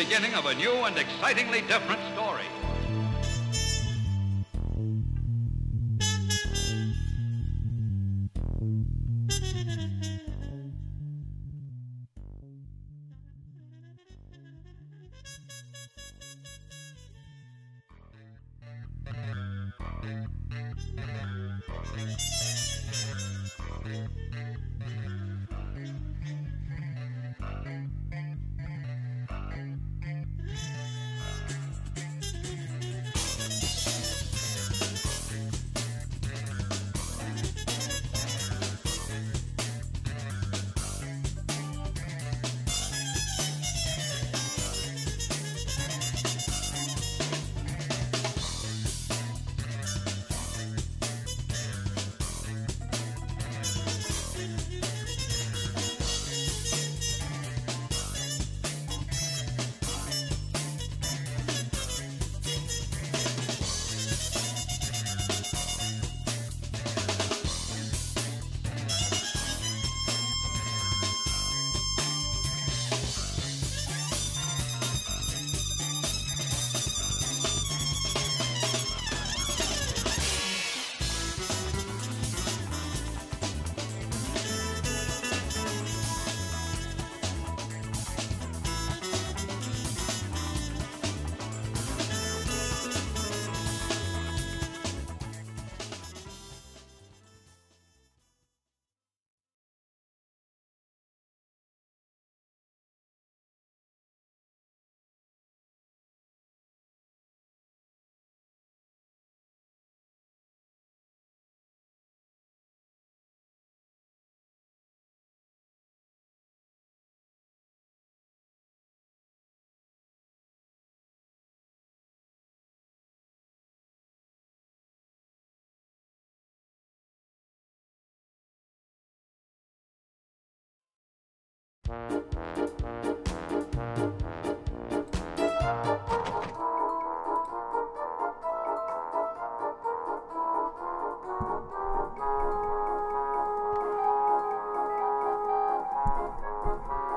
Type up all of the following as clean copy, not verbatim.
beginning of a new and excitingly different story.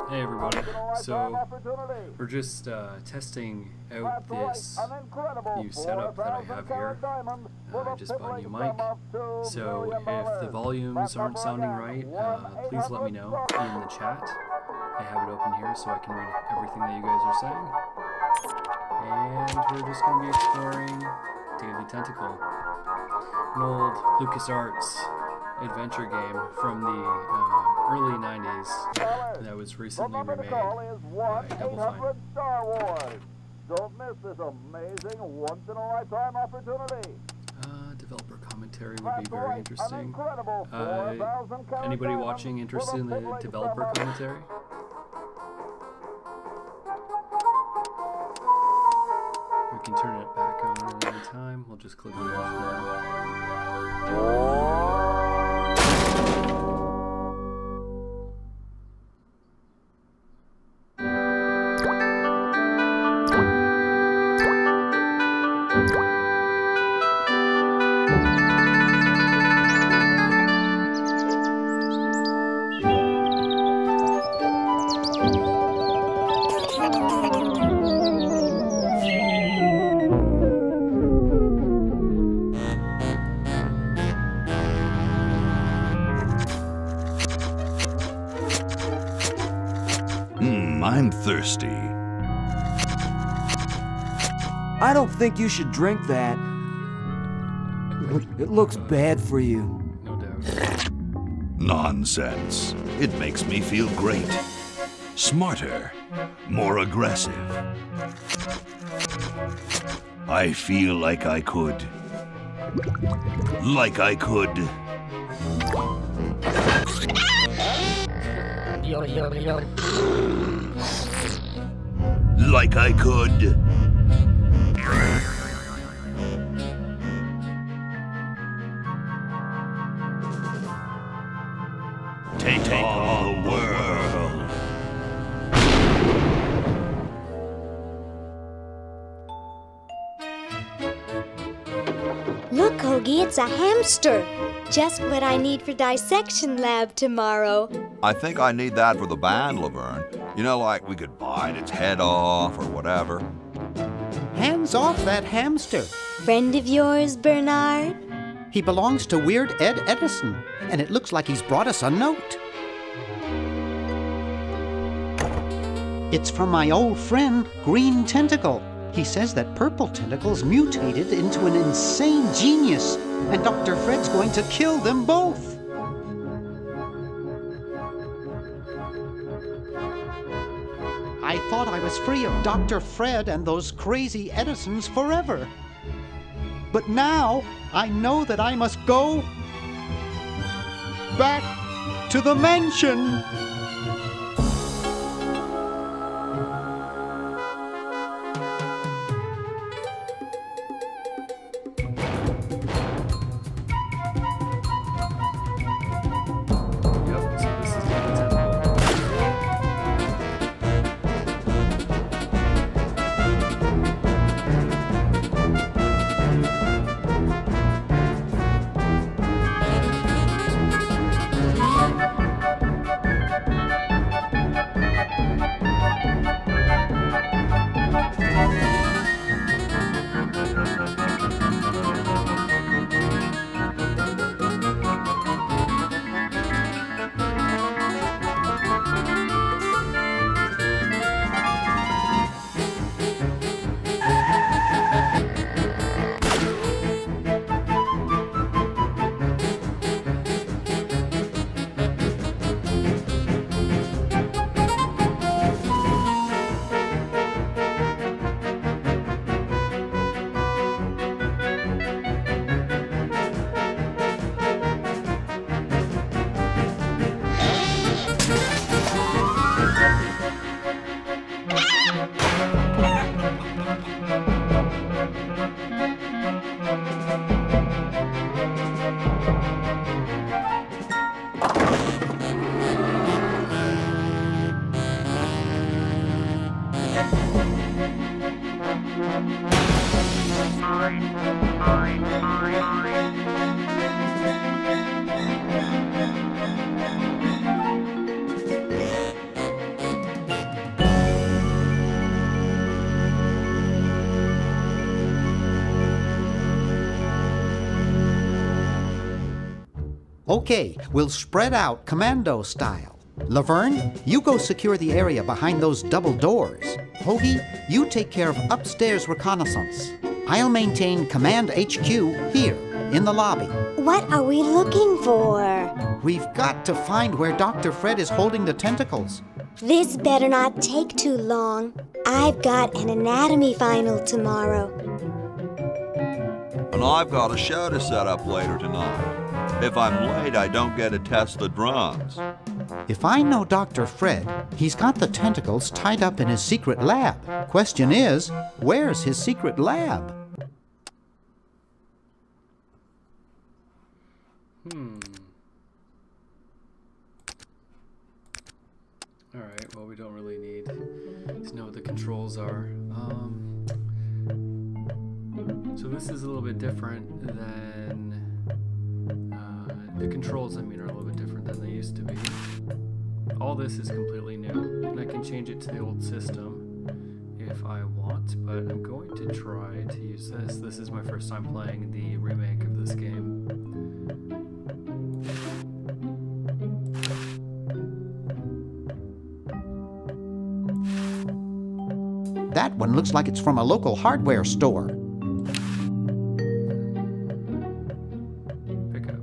Hey everybody, so we're just testing out this new setup that I have here. I just bought a new mic, so if the volumes aren't sounding right, please let me know in the chat. I have it open here so I can read everything that you guys are saying. And we're just going to be exploring Daily Tentacle, an old LucasArts adventure game from the early 90s that was recently remade by Double Fine. Star Wars. Don't miss this amazing once-in-a-lifetime opportunity. Developer commentary would be very interesting. Anybody watching interested in the developer commentary? We can turn it back on at any time. We'll just click it off now. I'm thirsty. I don't think you should drink that. It looks bad for you. No doubt. Nonsense. It makes me feel great. Smarter. More aggressive. I feel like I could. Like I could. Like I could. Take on the world. Look, Hoagie, it's a hamster. Just what I need for dissection lab tomorrow. I think I need that for the band, Laverne. You know, like we could bite its head off or whatever. Hands off that hamster. Friend of yours, Bernard? He belongs to Weird Ed Edison, and it looks like he's brought us a note. It's from my old friend, Green Tentacle. He says that Purple Tentacle's mutated into an insane genius, and Dr. Fred's going to kill them both. I thought I was free of Dr. Fred and those crazy Edisons forever. But now I know that I must go back to the mansion. Okay, we'll spread out commando style. Laverne, you go secure the area behind those double doors. Hoagie, you take care of upstairs reconnaissance. I'll maintain Command HQ here, in the lobby. What are we looking for? We've got to find where Dr. Fred is holding the tentacles. This better not take too long. I've got an anatomy final tomorrow. And I've got a show to set up later tonight. If I'm late, I don't get to test the drums. If I know Dr. Fred, he's got the tentacles tied up in his secret lab. Question is, where's his secret lab? Alright, well, we don't really need to know what the controls are. So this is a little bit different than... the controls, I mean, are a little bit different than they used to be. All this is completely new, and I can change it to the old system if I want, but I'm going to try to use this. This is my first time playing the remake of this game. That one looks like it's from a local hardware store. Pick up.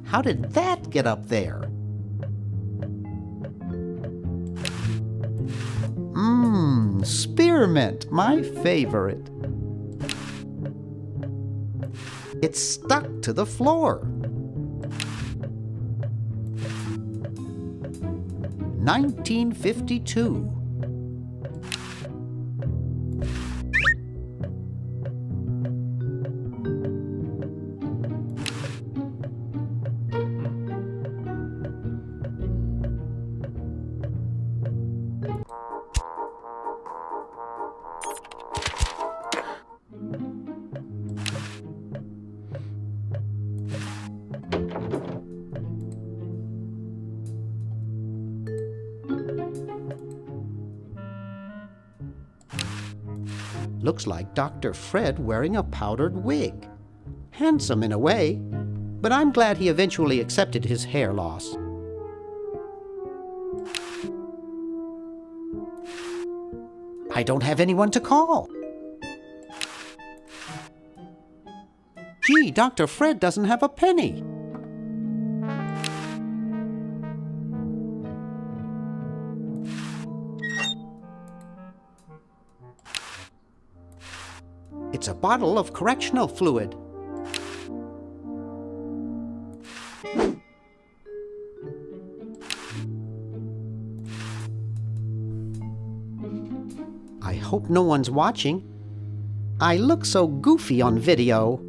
How did that get up there? Spearmint, my favorite. It's stuck to the floor. 1952. Looks like Dr. Fred wearing a powdered wig. Handsome in a way, but I'm glad he eventually accepted his hair loss. I don't have anyone to call. Gee, Dr. Fred doesn't have a penny. It's a bottle of correctional fluid. I hope no one's watching. I look so goofy on video.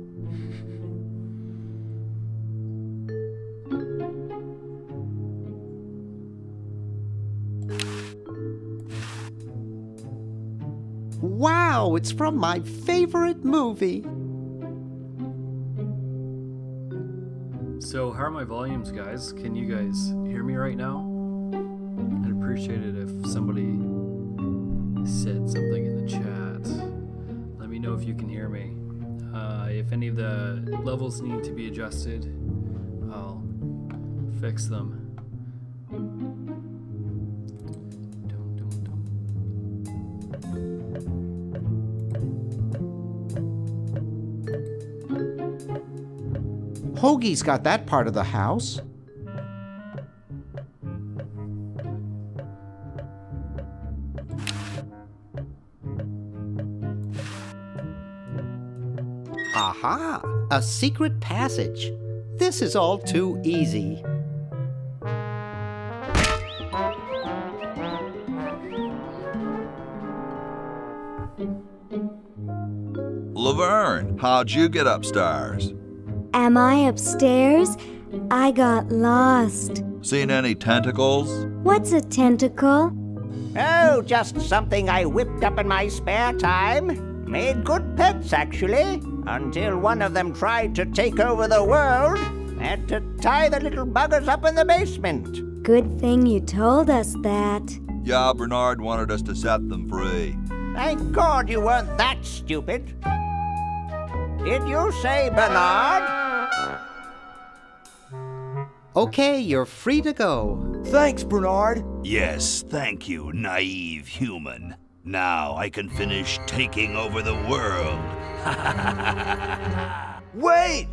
Wow, it's from my favorite movie. So how are my volumes, guys? Can you guys hear me right now? I'd appreciate it if somebody said something in the chat. Let me know if you can hear me. If any of the levels need to be adjusted, I'll fix them. Hoagie's got that part of the house. Aha! A secret passage. This is all too easy. Laverne, how'd you get upstairs? Am I upstairs? I got lost. Seen any tentacles? What's a tentacle? Oh, just something I whipped up in my spare time. Made good pets, actually, until one of them tried to take over the world. Had to tie the little buggers up in the basement. Good thing you told us that. Yeah, Bernard wanted us to set them free. Thank God you weren't that stupid. Did you say Bernard? Okay, you're free to go. Thanks, Bernard. Yes, thank you, naive human. Now I can finish taking over the world. Wait!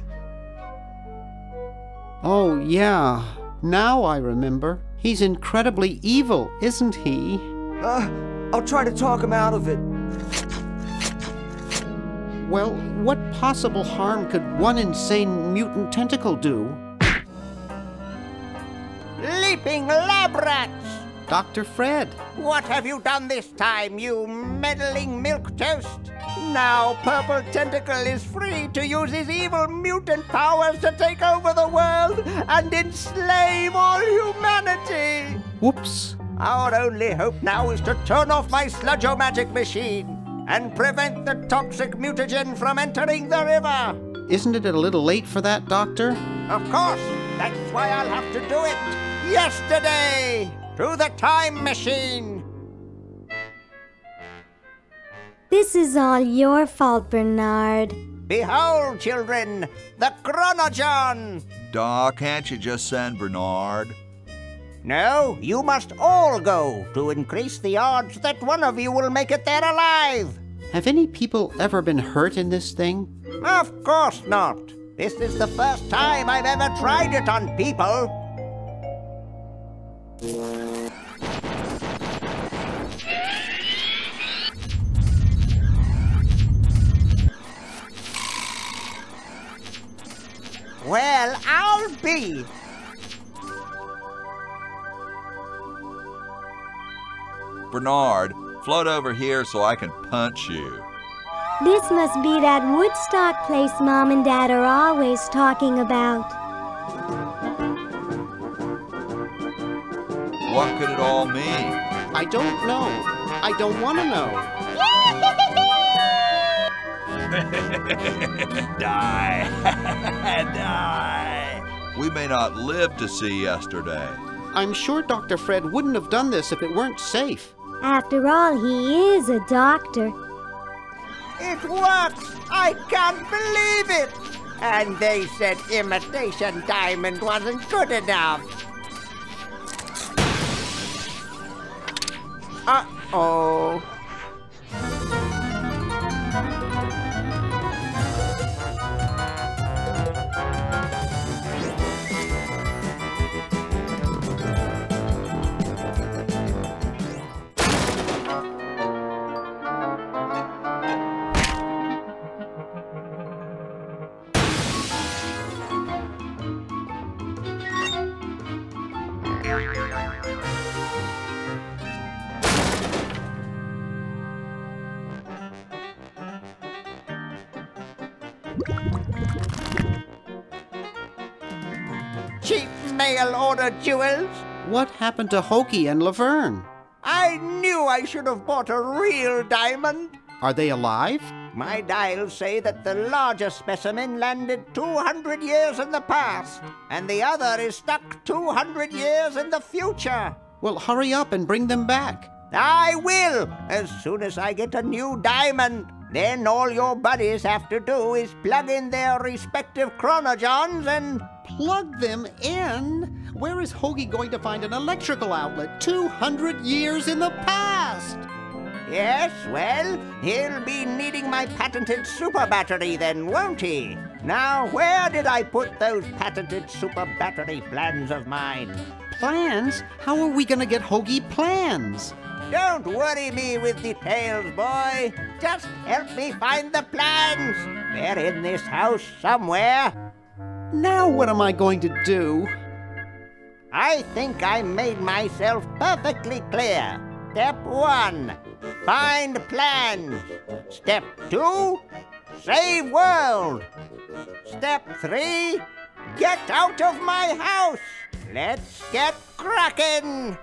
Oh, yeah. Now I remember. He's incredibly evil, isn't he? I'll try to talk him out of it. Well, what possible harm could one insane mutant tentacle do? Leaping lab rats! Dr. Fred. What have you done this time, you meddling milquetoast? Now Purple Tentacle is free to use his evil mutant powers to take over the world and enslave all humanity! Whoops. Our only hope now is to turn off my sludge-o-magic machine and prevent the toxic mutagen from entering the river. Isn't it a little late for that, Doctor? Of course. That's why I'll have to do it yesterday through the time machine. This is all your fault, Bernard. Behold, children, the Chronogon. Doc, can't you just send Bernard? No, you must all go to increase the odds that one of you will make it there alive. Have any people ever been hurt in this thing? Of course not. This is the first time I've ever tried it on people. Well, I'll be. Bernard, float over here so I can punch you. This must be that Woodstock place Mom and Dad are always talking about. What could it all mean? I don't know. I don't want to know. Die. Die. We may not live to see yesterday. I'm sure Dr. Fred wouldn't have done this if it weren't safe. After all, he is a doctor. It works! I can't believe it! And they said imitation diamond wasn't good enough. Uh-oh. Cheap mail-order jewels? What happened to Hoagie and Laverne? I knew I should have bought a real diamond. Are they alive? My dials say that the larger specimen landed 200 years in the past, and the other is stuck 200 years in the future. Well, hurry up and bring them back. I will, as soon as I get a new diamond. Then all your buddies have to do is plug in their respective chronogens and... Plug them in? Where is Hoagie going to find an electrical outlet 200 years in the past? Yes, well, he'll be needing my patented super battery then, won't he? Now, where did I put those patented super battery plans of mine? Plans? How are we going to get Hoagie plans? Don't worry me with details, boy. Just help me find the plans. They're in this house somewhere. Now what am I going to do? I think I made myself perfectly clear. Step 1, find plans. Step 2, save world. Step 3, get out of my house. Let's get cracking.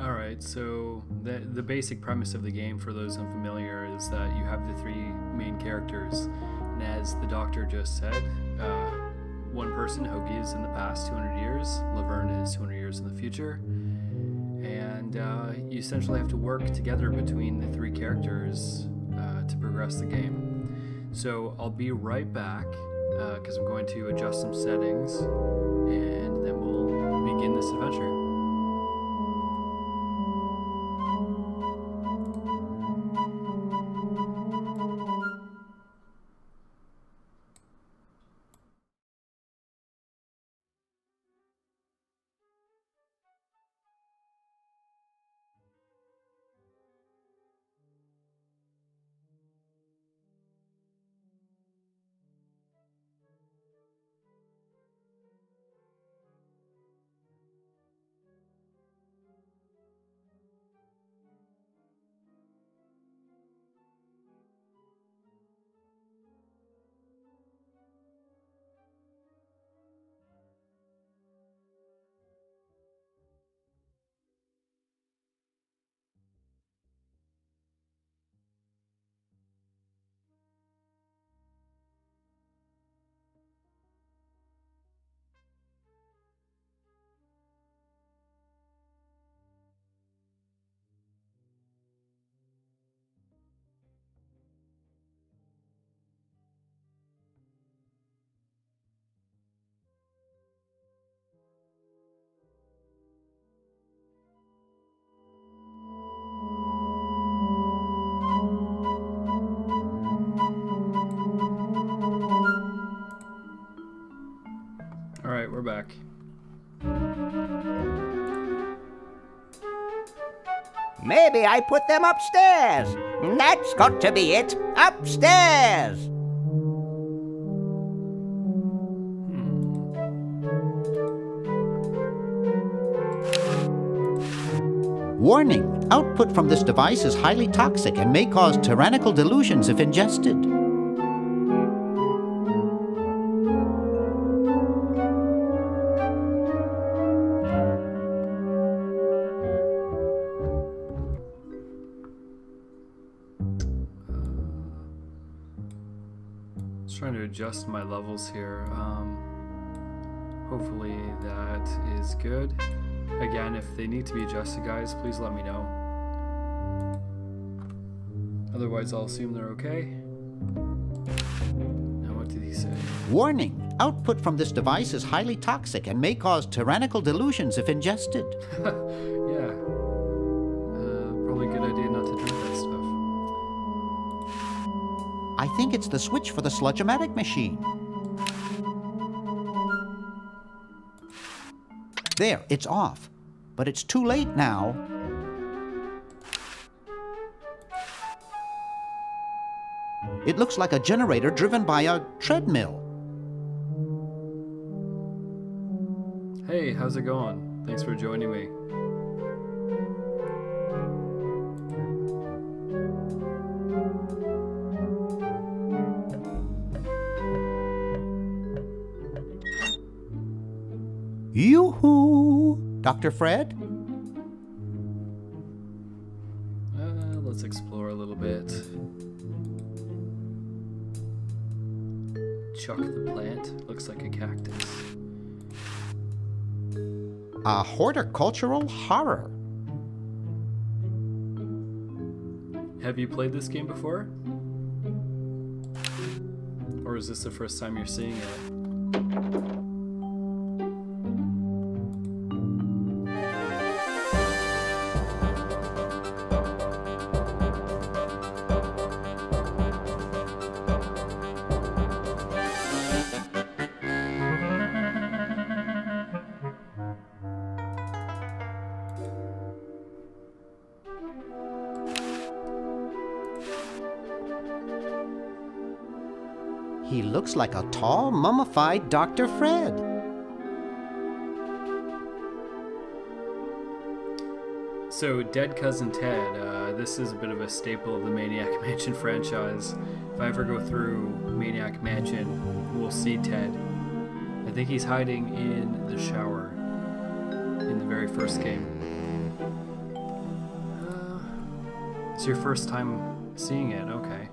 Alright, so the basic premise of the game, for those unfamiliar, is that you have the three main characters, and as the doctor just said, one person, Hoagie, is in the past 200 years, Laverne is 200 years in the future, and you essentially have to work together between the three characters to progress the game. So I'll be right back, because I'm going to adjust some settings, and then we'll begin this adventure. Alright, we're back. Maybe I put them upstairs. That's got to be it. Upstairs. Warning, output from this device is highly toxic and may cause tyrannical delusions if ingested. Trying to adjust my levels here. Hopefully that is good. Again, if they need to be adjusted, guys, please let me know. Otherwise, I'll assume they're okay. Now, what did he say? Warning! Output from this device is highly toxic and may cause tyrannical delusions if ingested. Yeah. Probably a good idea not to drink that stuff. I think it's the switch for the sludge-o-matic machine. There, it's off. But it's too late now. It looks like a generator driven by a treadmill. Hey, how's it going? Thanks for joining me. Yoo-hoo! Dr. Fred? Let's explore a little bit. Chuck the plant. Looks like a cactus. A horticultural horror. Have you played this game before? Or is this the first time you're seeing it? He looks like a tall, mummified Dr. Fred. So, Dead Cousin Ted, this is a bit of a staple of the Maniac Mansion franchise. If I ever go through Maniac Mansion, we'll see Ted. I think he's hiding in the shower in the very first game. It's your first time seeing it, okay.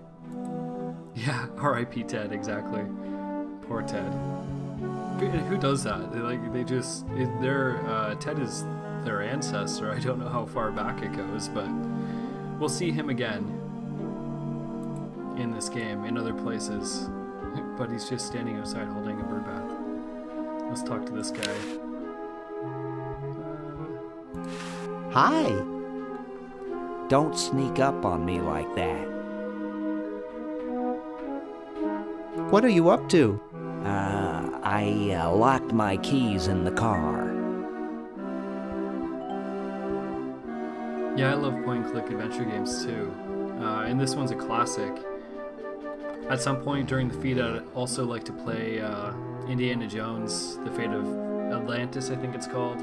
Yeah, R.I.P. Ted, exactly. Poor Ted. Who does that? Ted is their ancestor. I don't know how far back it goes, but we'll see him again in this game, in other places. But he's just standing outside holding a bird bath. Let's talk to this guy. Hi. Don't sneak up on me like that. What are you up to? I locked my keys in the car. Yeah, I love point-and-click adventure games too. And this one's a classic. At some point during the feed, I'd also like to play Indiana Jones, The Fate of Atlantis, I think it's called.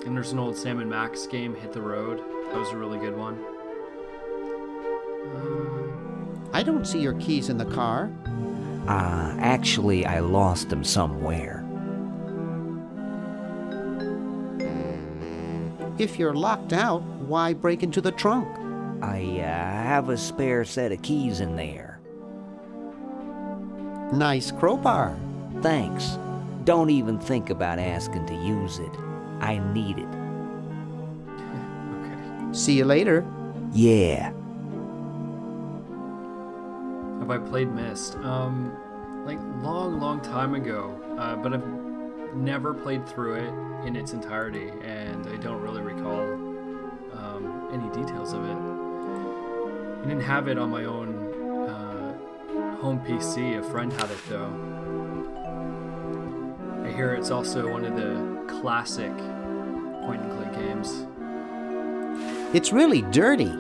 And there's an old Sam and Max game, Hit the Road. That was a really good one. I don't see your keys in the car. Actually, I lost them somewhere. If you're locked out, why break into the trunk? I have a spare set of keys in there. Nice crowbar. Thanks. Don't even think about asking to use it. I need it. Okay. See you later. Yeah. Have I played Myst? Like long time ago, but I've never played through it in its entirety, and I don't really recall any details of it. I didn't have it on my own home PC. A friend had it though. I hear it's also one of the classic point-and-click games. It's really dirty.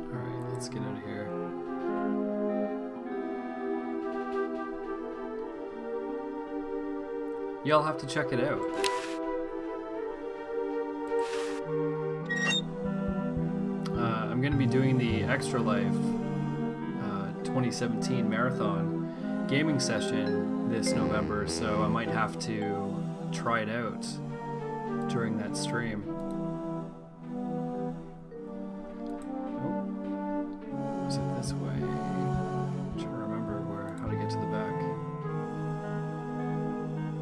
Alright, let's get out of here. Yeah, I'll have to check it out. I'm going to be doing the Extra Life 2017 Marathon gaming session this November, so I might have to try it out during that stream. Oh, is it this way? I'm trying to remember where. get to the back.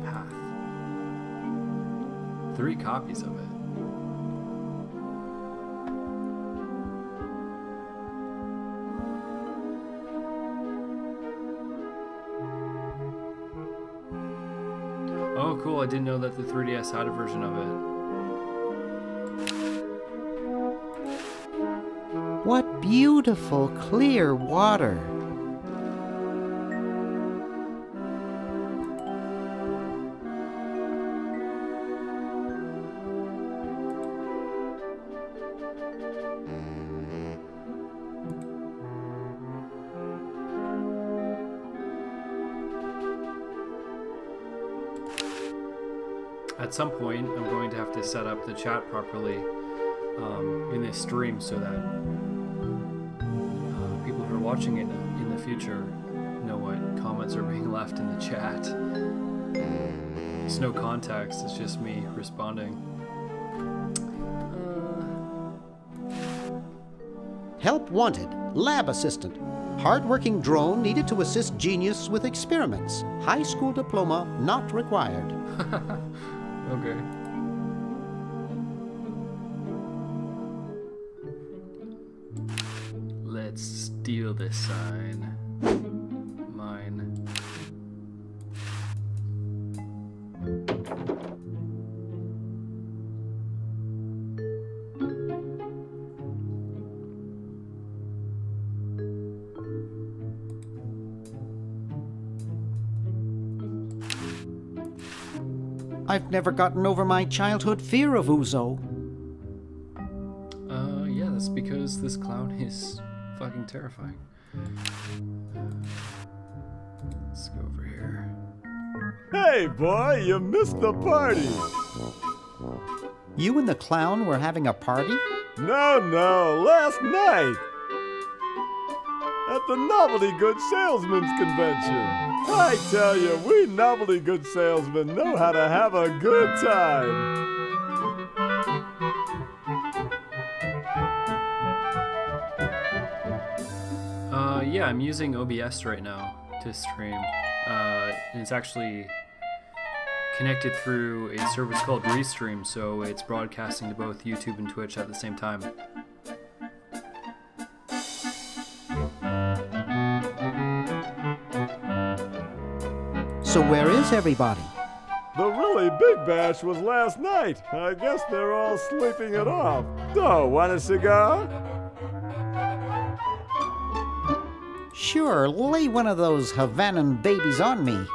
Path. 3 copies of it. Oh, cool. I didn't know that the 3DS had a version of it. What beautiful, clear water. At some point, I'm going to have to set up the chat properly in this stream so that people who are watching it in the future know what comments are being left in the chat. There's no context, it's just me responding. Help wanted. Lab assistant. Hard-working drone needed to assist genius with experiments. High school diploma not required. Okay. Let's steal this sign. Mine. I've never gotten over my childhood fear of Uzo. Yeah, that's because this clown is fucking terrifying. Let's go over here. Hey, boy, you missed the party. You and the clown were having a party? No, last night. At the Novelty Good Salesmen's Convention. I tell you, we novelty good salesmen know how to have a good time. Yeah, I'm using OBS right now to stream. And it's actually connected through a service called Restream, so it's broadcasting to both YouTube and Twitch at the same time. So where is everybody? The really big bash was last night. I guess they're all sleeping it off. So, want a cigar? Sure, lay one of those Havanan babies on me.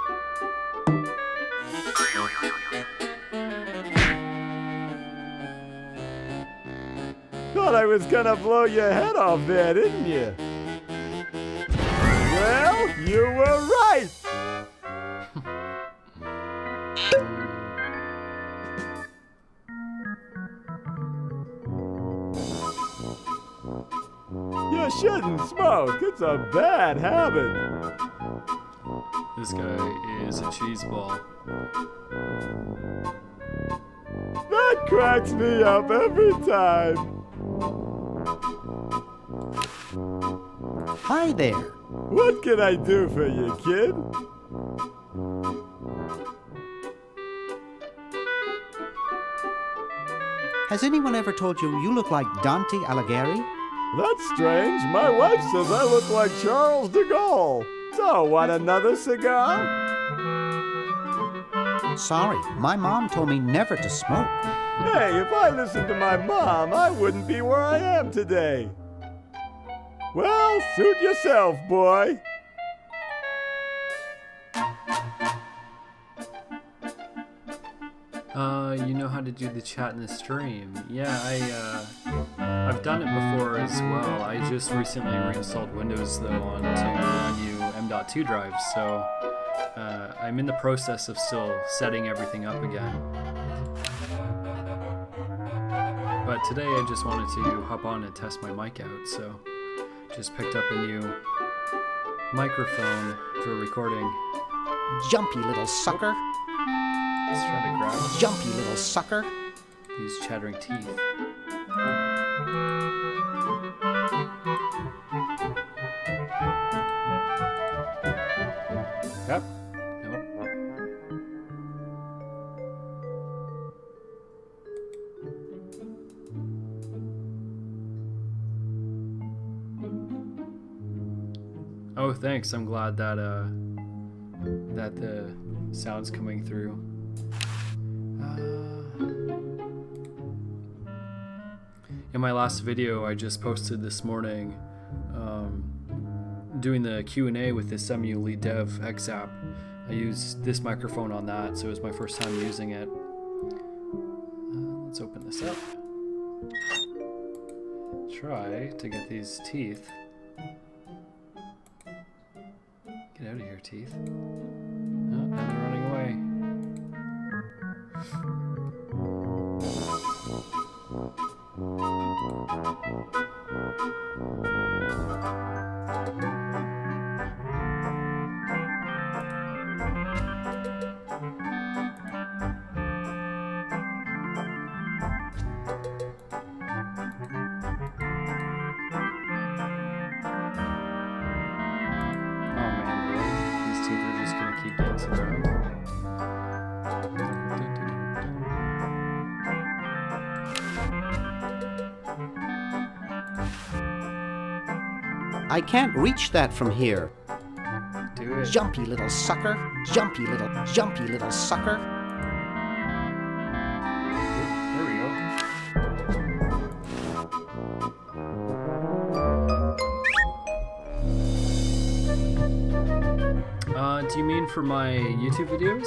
Thought I was gonna blow your head off there, didn't you? Well, you were right! You shouldn't smoke. It's a bad habit. This guy is a cheese ball. That cracks me up every time. Hi there. What can I do for you, kid? Has anyone ever told you look like Dante Alighieri? That's strange. My wife says I look like Charles de Gaulle. So, want another cigar? Sorry, my mom told me never to smoke. Hey, if I listened to my mom, I wouldn't be where I am today. Well, suit yourself, boy. You know how to do the chat in the stream. Yeah, I've done it before as well. I just recently reinstalled Windows though onto a new M.2 drive, so I'm in the process of still setting everything up again. But today I just wanted to hop on and test my mic out, so just picked up a new microphone for recording. Jumpy little sucker. Let's try to grab Jumpy little sucker. these chattering teeth. Yep. Nope. Oh, thanks. I'm glad that that the sound's coming through. In my last video I just posted this morning, doing the Q&A with the SEMU Lead Dev XApp, I used this microphone on that, so it was my first time using it. Let's open this up. Try to get these teeth. Get out of here, teeth. Oh, now they're running away. I can't reach that from here. Do it. Jumpy little sucker. Jumpy little sucker. There we go. Do you mean for my YouTube videos?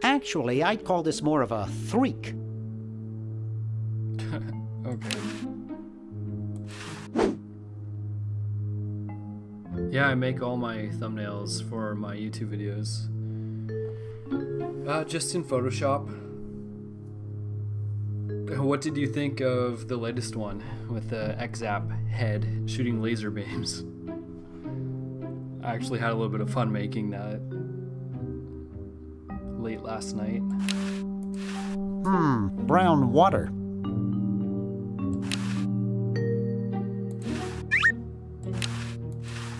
Actually, I'd call this more of a threak. Okay. Yeah, I make all my thumbnails for my YouTube videos. Just in Photoshop. What did you think of the latest one with the XApp head shooting laser beams? I actually had a little bit of fun making that late last night. Brown water.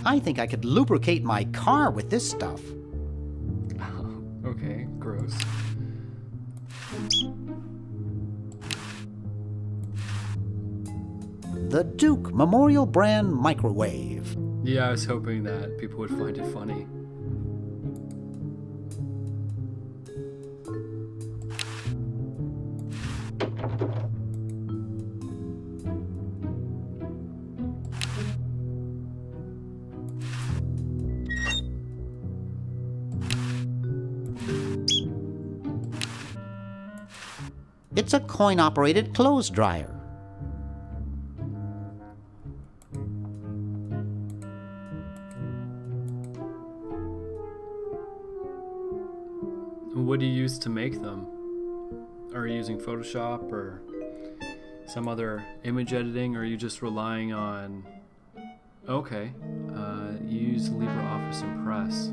I think I could lubricate my car with this stuff. Okay, gross. The Duke Memorial Brand Microwave. Yeah, I was hoping that people would find it funny. It's a coin-operated clothes dryer. What do you use to make them? Are you using Photoshop or some other image editing, or are you just relying on... Okay, you use LibreOffice Impress.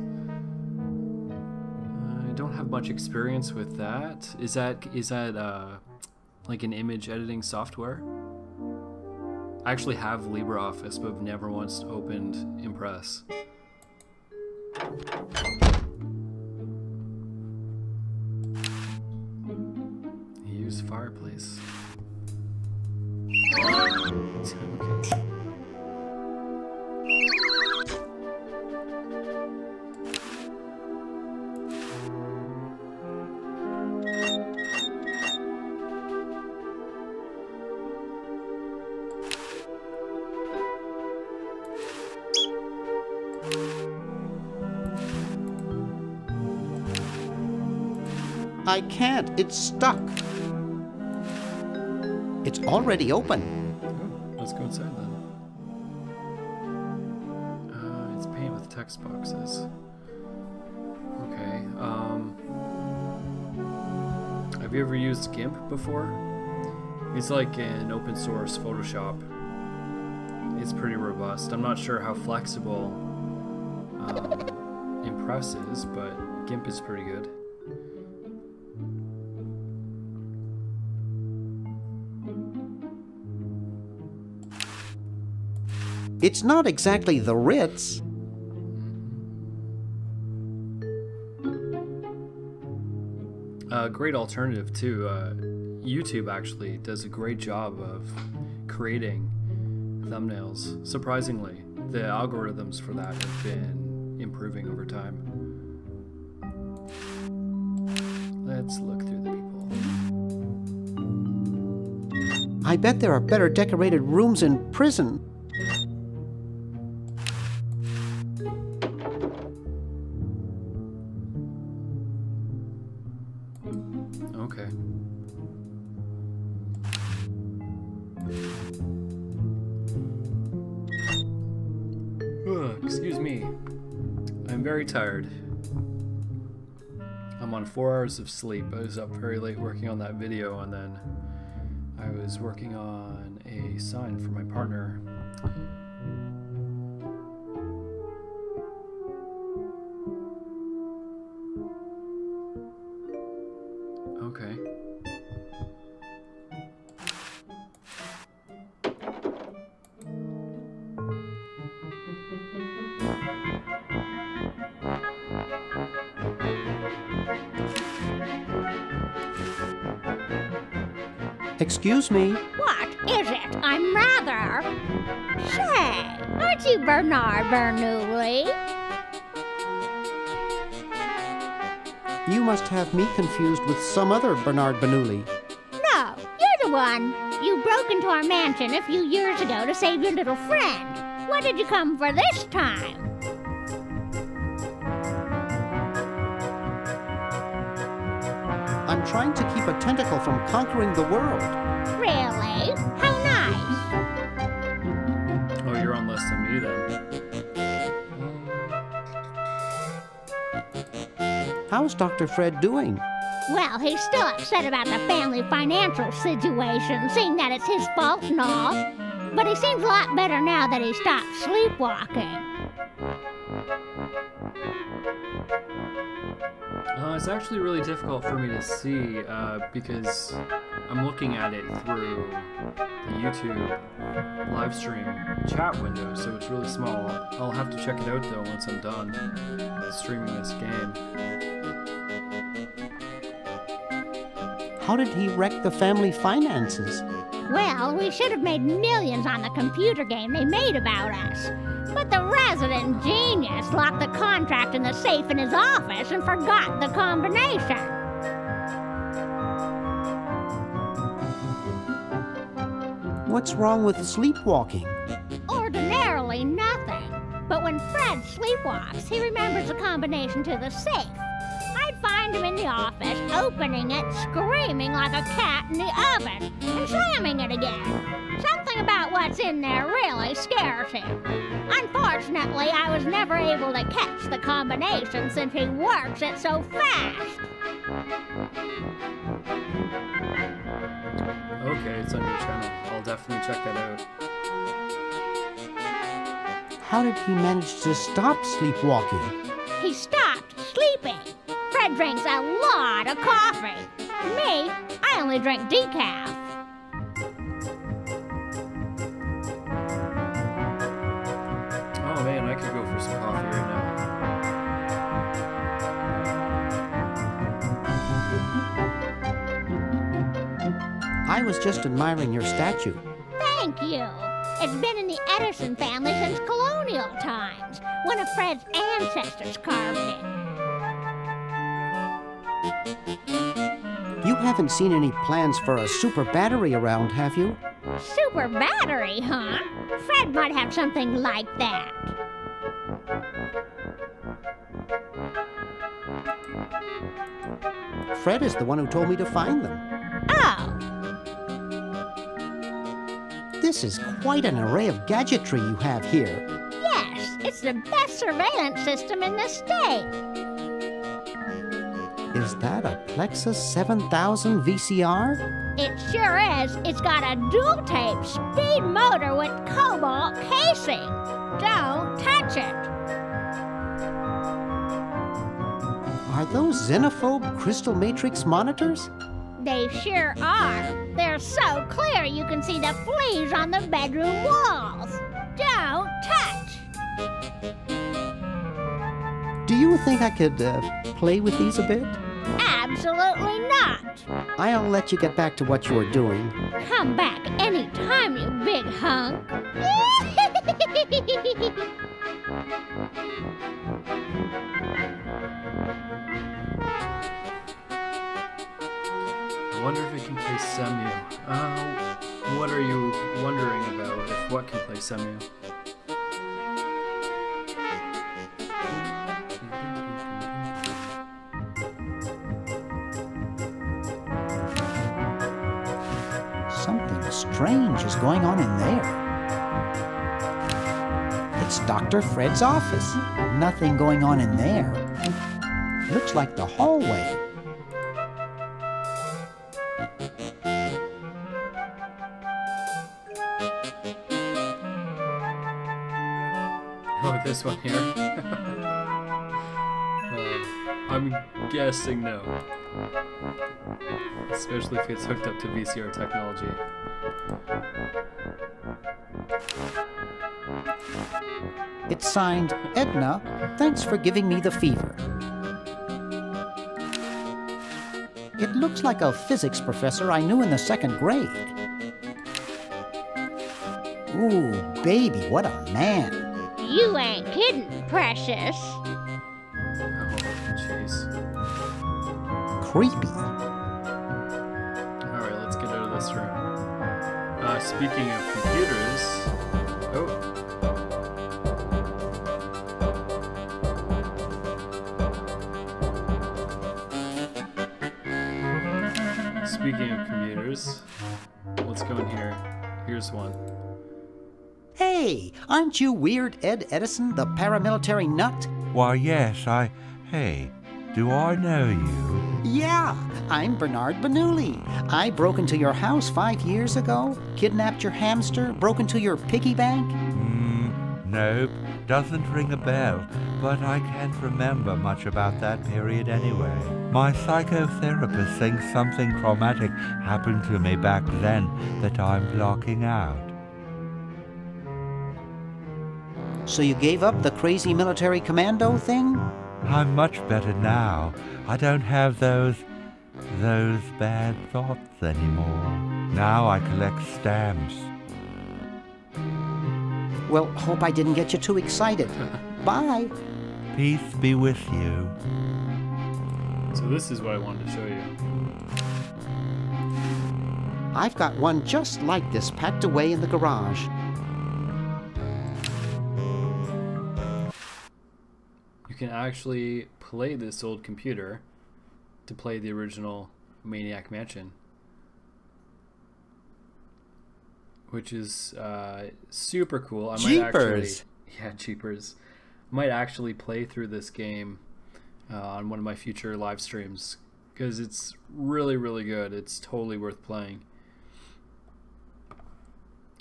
I don't have much experience with that. Is that like an image editing software? I actually have LibreOffice, but I've never once opened Impress. Use fireplace. Okay. I can't. It's stuck. It's already open. Oh, let's go inside then. It's paint with text boxes. Okay. Have you ever used GIMP before? It's like an open source Photoshop. It's pretty robust. I'm not sure how flexible impresses, but GIMP is pretty good. It's not exactly the Ritz. Great alternative too. YouTube actually does a great job of creating thumbnails. Surprisingly, the algorithms for that have been improving over time. Let's look through the people. I bet there are better decorated rooms in prison. Okay. Ugh, excuse me. I'm very tired. I'm on 4 hours of sleep. I was up very late working on that video, and then I was working on a sign for my partner. Okay. Excuse me. What is it? I'm rather... Say, aren't you Bernard Bernoulli? You must have me confused with some other Bernard Bernoulli. No, you're the one. You broke into our mansion a few years ago to save your little friend. What did you come for this time? I'm trying to keep a tentacle from conquering the world. Really? How nice. Oh, you're on less than me then. How's Dr. Fred doing? Well, he's still upset about the family financial situation, seeing that it's his fault and all. But he seems a lot better now that he stopped sleepwalking. It's actually really difficult for me to see because I'm looking at it through the YouTube live stream chat window, so it's really small. I'll have to check it out though once I'm done streaming this game. How did he wreck the family finances? Well, we should have made millions on the computer game they made about us. But the resident genius locked the contract in the safe in his office and forgot the combination. What's wrong with sleepwalking? Ordinarily nothing. But when Fred sleepwalks, he remembers the combination to the safe. I'd find him in the office, opening it, screaming like a cat in the oven, and slamming it again. Something about what's in there really scares him. Unfortunately, I was never able to catch the combination since he works it so fast. Okay, it's on your channel. I'll definitely check that out. How did he manage to stop sleepwalking? He stopped sleeping. Fred drinks a lot of coffee. Me, I only drink decaf. Oh man, I could go for some coffee right now. I was just admiring your statue. Thank you. It's been in the Edison family since colonial times. One of Fred's ancestors carved it. You haven't seen any plans for a super battery around, have you? Super battery, huh? Fred might have something like that. Fred is the one who told me to find them. Oh. This is quite an array of gadgetry you have here. Yes, it's the best surveillance system in the state. Is that a Plexus 7000 VCR? It sure is. It's got a dual-tape speed motor with cobalt casing. Don't touch it. those xenophobe crystal matrix monitors? They sure are. They're so clear you can see the fleas on the bedroom walls. Don't touch. Do you think I could play with these a bit? Absolutely not. I'll let you get back to what you were doing. Come back anytime, you big hunk. I wonder if it can play Semu. What are you wondering about? If what can play Semu? Something strange is going on in there. It's Dr. Fred's office. Nothing going on in there. Looks like the hallway. Oh, this one here? I'm guessing no. Especially if it's hooked up to VCR technology. It's signed, Edna, thanks for giving me the fever. It looks like a physics professor I knew in the 2nd grade. Ooh, baby, what a man. You ain't kidding, precious. Oh, jeez. Creepy. Alright, let's get out of this room. Speaking of computers... Oh. Speaking of computers, let's go in here. Here's one. Hey, aren't you Weird Ed Edison, the paramilitary nut? Why, yes, Hey, do I know you? Yeah, I'm Bernard Bernoulli. I broke into your house 5 years ago, kidnapped your hamster, broke into your piggy bank. Nope, doesn't ring a bell, but I can't remember much about that period anyway. My psychotherapist thinks something traumatic happened to me back then that I'm blocking out. So you gave up the crazy military commando thing? I'm much better now. I don't have those bad thoughts anymore. Now I collect stamps. Well, hope I didn't get you too excited. Bye. Peace be with you. So this is what I wanted to show you. I've got one just like this packed away in the garage. You can actually play this old computer to play the original Maniac Mansion, which is super cool. Jeepers! Jeepers. I might actually play through this game on one of my future live streams because it's really, really good. It's totally worth playing.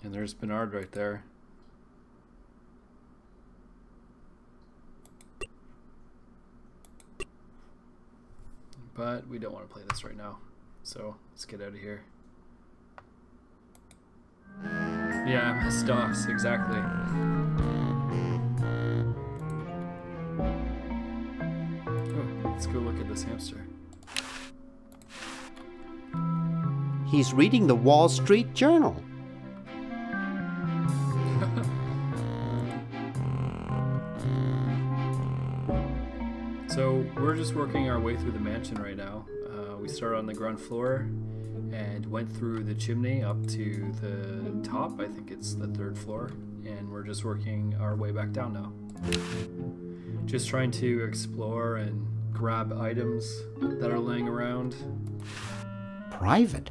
And there's Bernard right there. But we don't want to play this right now, so let's get out of here. Yeah, MS-DOS, exactly. Oh, let's go look at this hamster. He's reading the Wall Street Journal. So we're just working our way through the mansion right now. We started on the ground floor and went through the chimney up to the top. I think it's the 3rd floor, and we're just working our way back down now. Just trying to explore and grab items that are laying around. Private.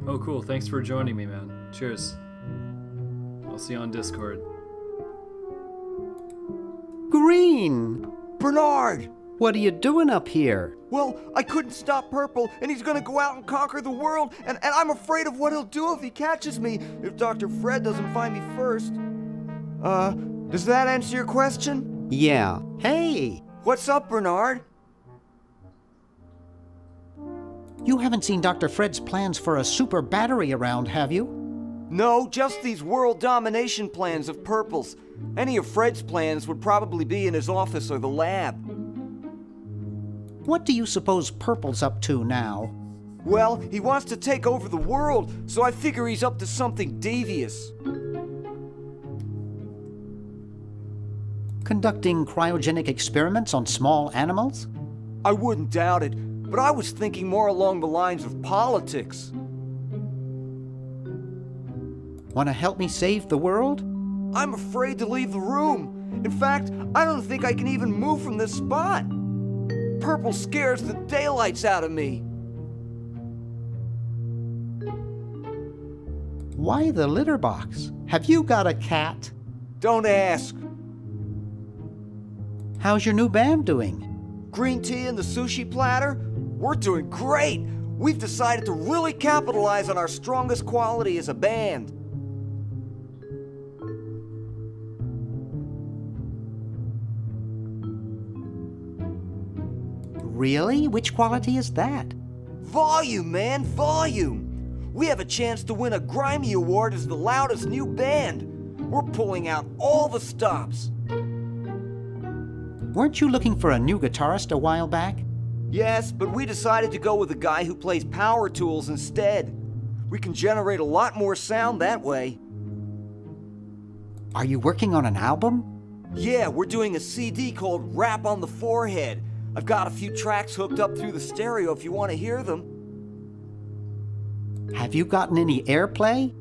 Oh, cool. Thanks for joining me, man. Cheers. I'll see you on Discord. Green! Bernard! What are you doing up here? Well, I couldn't stop Purple, and he's gonna go out and conquer the world, and I'm afraid of what he'll do if he catches me, if Dr. Fred doesn't find me first. Does that answer your question? Yeah. Hey! What's up, Bernard? You haven't seen Dr. Fred's plans for a super battery around, have you? No, just these world domination plans of Purple's. Any of Fred's plans would probably be in his office or the lab. What do you suppose Purple's up to now? Well, he wants to take over the world, so I figure he's up to something devious. Conducting cryogenic experiments on small animals? I wouldn't doubt it, but I was thinking more along the lines of politics. Want to help me save the world? I'm afraid to leave the room. In fact, I don't think I can even move from this spot. Purple scares the daylights out of me. Why the litter box? Have you got a cat? Don't ask. How's your new band doing? Green tea and the sushi platter? We're doing great. We've decided to really capitalize on our strongest quality as a band. Really? Which quality is that? Volume, man, volume. We have a chance to win a Grimy Award as the loudest new band. We're pulling out all the stops. Weren't you looking for a new guitarist a while back? Yes, but we decided to go with a guy who plays power tools instead. We can generate a lot more sound that way. Are you working on an album? Yeah, we're doing a CD called Rap on the Forehead. I've got a few tracks hooked up through the stereo if you want to hear them. Have you gotten any airplay?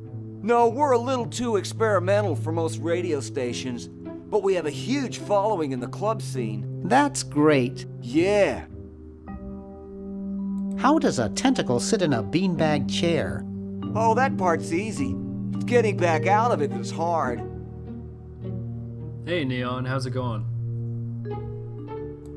No, we're a little too experimental for most radio stations, but we have a huge following in the club scene. That's great. Yeah. How does a tentacle sit in a beanbag chair? Oh, that part's easy. Getting back out of it is hard. Hey, Neon, how's it going?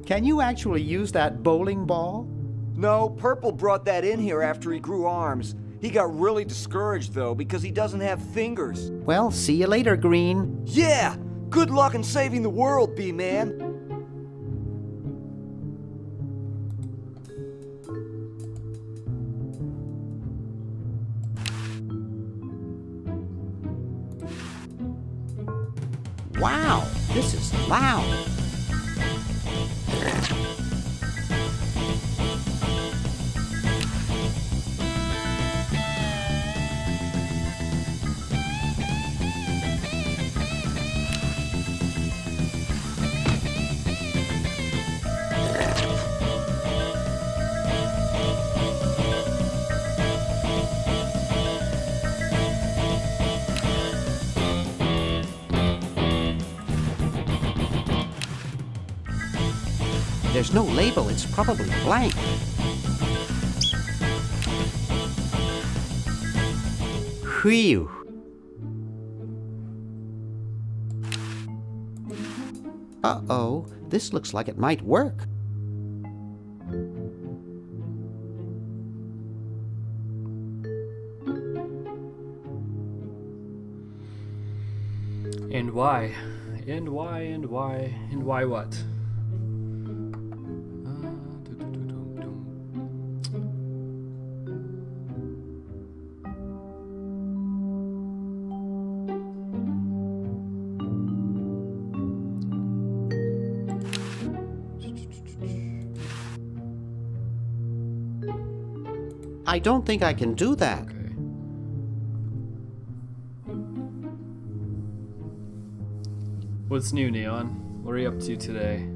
Can you actually use that bowling ball? No, Purple brought that in here after he grew arms. He got really discouraged, though, because he doesn't have fingers. Well, see you later, Green. Yeah! Good luck in saving the world, B-Man. Wow, this is loud. There's no label, it's probably blank. Whew. Uh-oh, this looks like it might work. And why? And why, and why, and why what? I don't think I can do that. Okay. What's new, Neon? What are you up to today?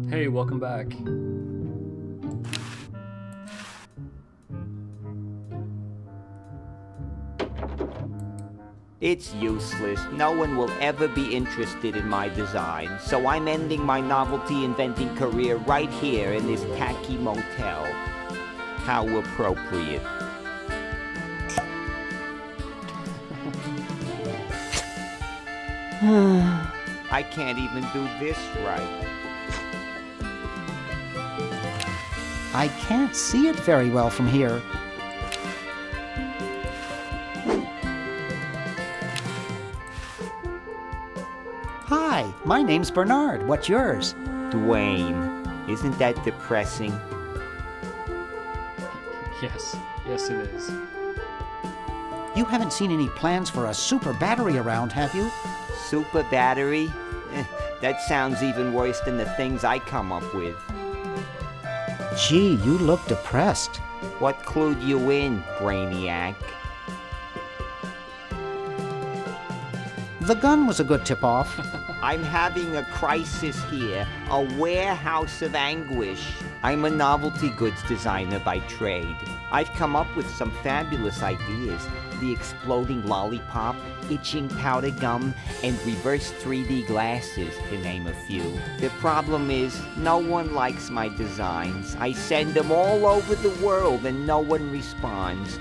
Hey, welcome back. It's useless. No one will ever be interested in my design, so I'm ending my novelty inventing career right here in this tacky motel. How appropriate. I can't even do this right. I can't see it very well from here. Hi, my name's Bernard. What's yours? Dwayne, isn't that depressing? Yes, yes it is. You haven't seen any plans for a super battery around, have you? Super battery? That sounds even worse than the things I come up with. Gee, you look depressed. What clued you in, Brainiac? The gun was a good tip-off. I'm having a crisis here, a warehouse of anguish. I'm a novelty goods designer by trade. I've come up with some fabulous ideas. The exploding lollipop, itching powder gum, and reverse 3D glasses, to name a few. The problem is, no one likes my designs. I send them all over the world and no one responds.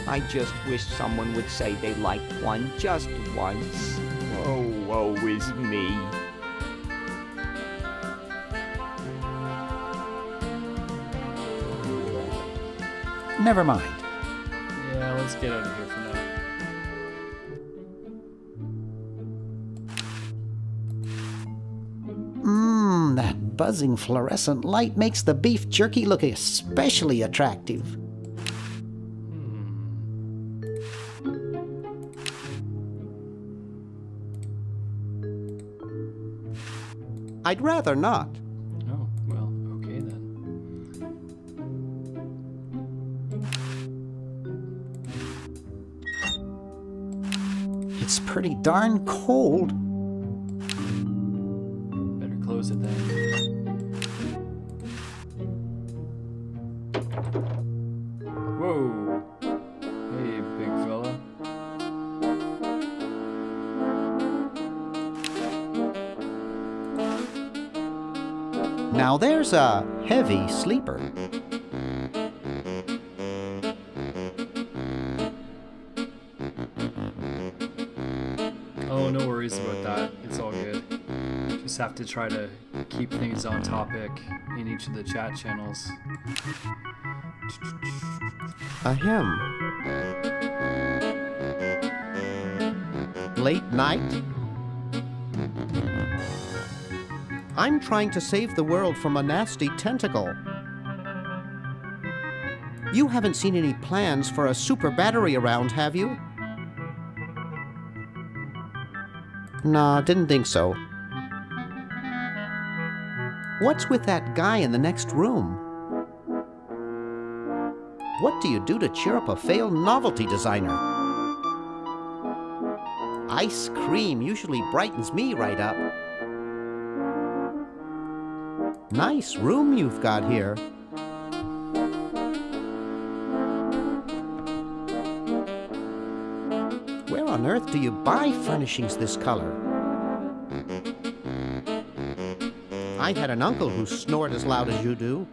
I just wish someone would say they liked one just once. Oh, woe is me. Never mind. Yeah, let's get out of here for now. That buzzing fluorescent light makes the beef jerky look especially attractive. I'd rather not. Oh, well, okay then. It's pretty darn cold. Better close it then. Whoa! Hey, big fella. Now there's a heavy sleeper. Oh, no worries about that. It's all good. Just have to try to keep things on topic in each of the chat channels. Ahem. Late night? I'm trying to save the world from a nasty tentacle. You haven't seen any plans for a super battery around, have you? Nah, didn't think so. What's with that guy in the next room? What do you do to cheer up a failed novelty designer? Ice cream usually brightens me right up. Nice room you've got here. Where on earth do you buy furnishings this color? I had an uncle who snored as loud as you do.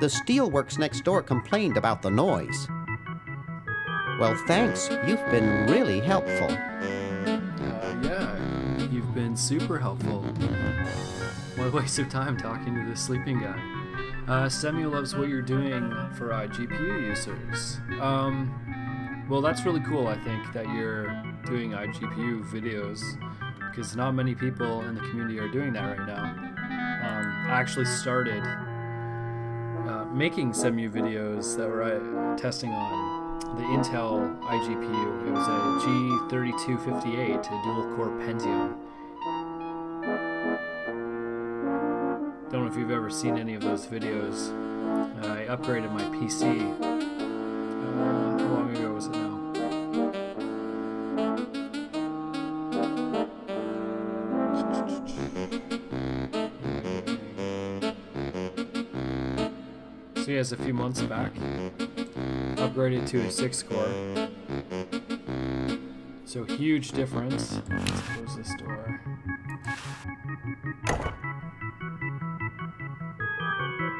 The steelworks next door complained about the noise. Well, thanks. You've been really helpful. Yeah, you've been super helpful. What a waste of time talking to this sleeping guy. Samuel loves what you're doing for GPU users. Well, that's really cool, I think, that you're doing GPU videos, because not many people in the community are doing that right now. I actually started making SEMU videos that were testing on the Intel iGPU. It was a G3258, a dual-core Pentium. Don't know if you've ever seen any of those videos. I upgraded my PC. How long ago was it now? So yes, a few months back. Upgraded to a 6-core. So huge difference. Let's close this door.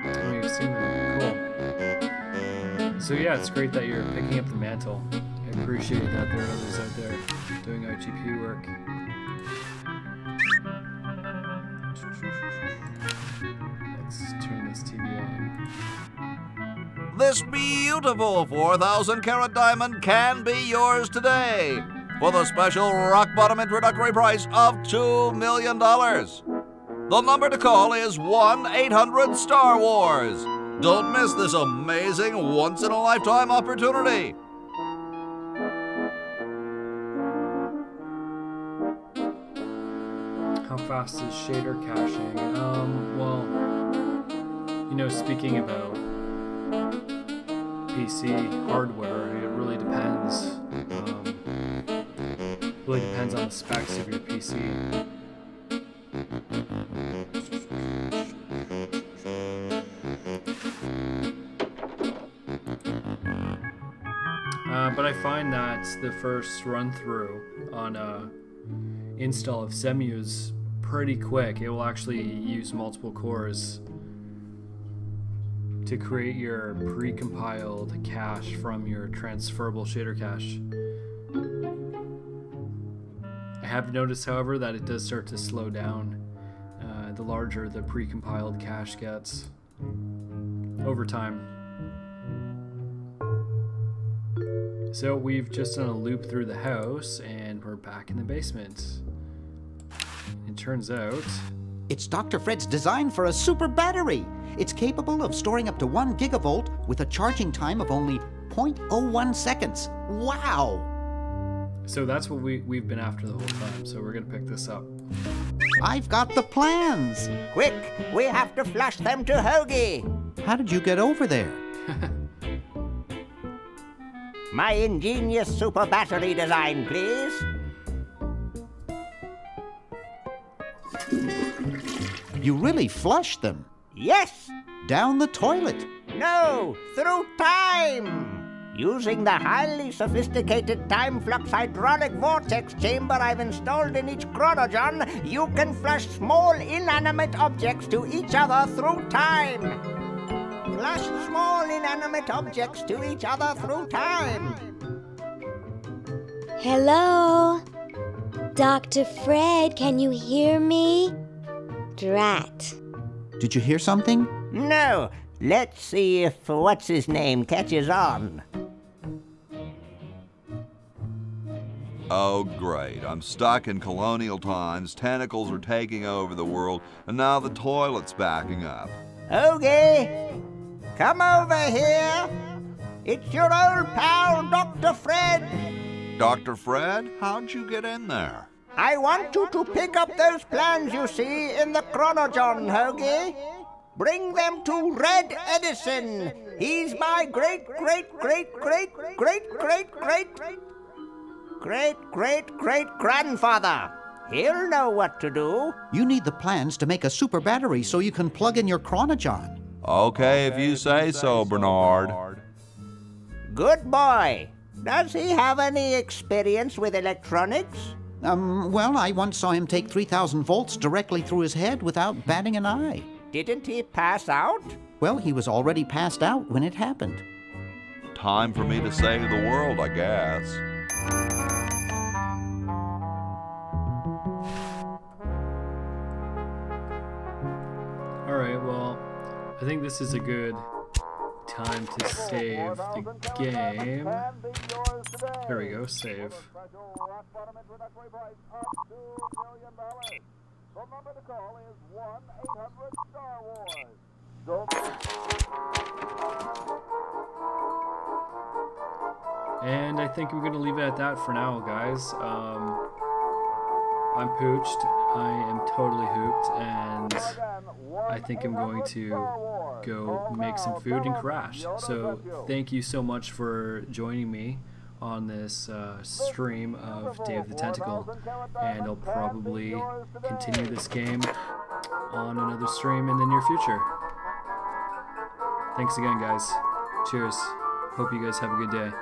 Oh, you've seen that. So yeah, it's great that you're picking up the mantle. I appreciate that there are others out there doing IGP work. Let's turn this TV on. This beautiful 4,000-carat diamond can be yours today for the special rock-bottom introductory price of $2 million. The number to call is 1-800-STAR-WARS. Don't miss this amazing once-in-a-lifetime opportunity. How fast is shader caching? Well, you know, speaking about PC hardware, it really depends. Really depends on the specs of your PC. But I find that the first run through on a install of CEMU is pretty quick. It will actually use multiple cores to create your pre-compiled cache from your transferable shader cache. I have noticed, however, that it does start to slow down the larger the pre-compiled cache gets over time. So we've just done a loop through the house and we're back in the basement. It turns out it's Dr. Fred's design for a super battery. It's capable of storing up to 1 gigavolt with a charging time of only 0.01 seconds. Wow! So that's what we've been after the whole time, so we're gonna pick this up. I've got the plans! Quick, we have to flush them to Hoagie! How did you get over there? My ingenious super battery design, please. You really flushed them? Yes! Down the toilet? No, through time! Using the highly sophisticated time flux hydraulic vortex chamber I've installed in each chronogon, you can flush small inanimate objects to each other through time. Flush small inanimate objects to each other through time. Hello? Dr. Fred, can you hear me? Drat. Did you hear something? No. Let's see if what's-his-name catches on. Oh, great. I'm stuck in colonial times, tentacles are taking over the world, and now the toilet's backing up. Okay. Come over here. It's your old pal, Dr. Fred. Dr. Fred, how'd you get in there? I want you to pick up those plans you see in the chronogon, Hoagie. Bring them to Red Edison. He's my great-great-great-great-great-great-great-great-grandfather. He'll know what to do. You need the plans to make a super battery so you can plug in your chronogon. Okay, if you say so, Bernard. Good boy. Does he have any experience with electronics? Well, I once saw him take 3,000 volts directly through his head without batting an eye. Didn't he pass out? Well, he was already passed out when it happened. Time for me to save the world, I guess. Alright, well, I think this is a good time to save the game. There we go, save. The number to call is 1-800-STAR-WARS. And I think we're going to leave it at that for now, guys. I'm pooched. I am totally hooped, and I think I'm going to go make some food and crash. So thank you so much for joining me on this stream of Day of the Tentacle, and I'll probably continue this game on another stream in the near future. Thanks again, guys. Cheers. Hope you guys have a good day.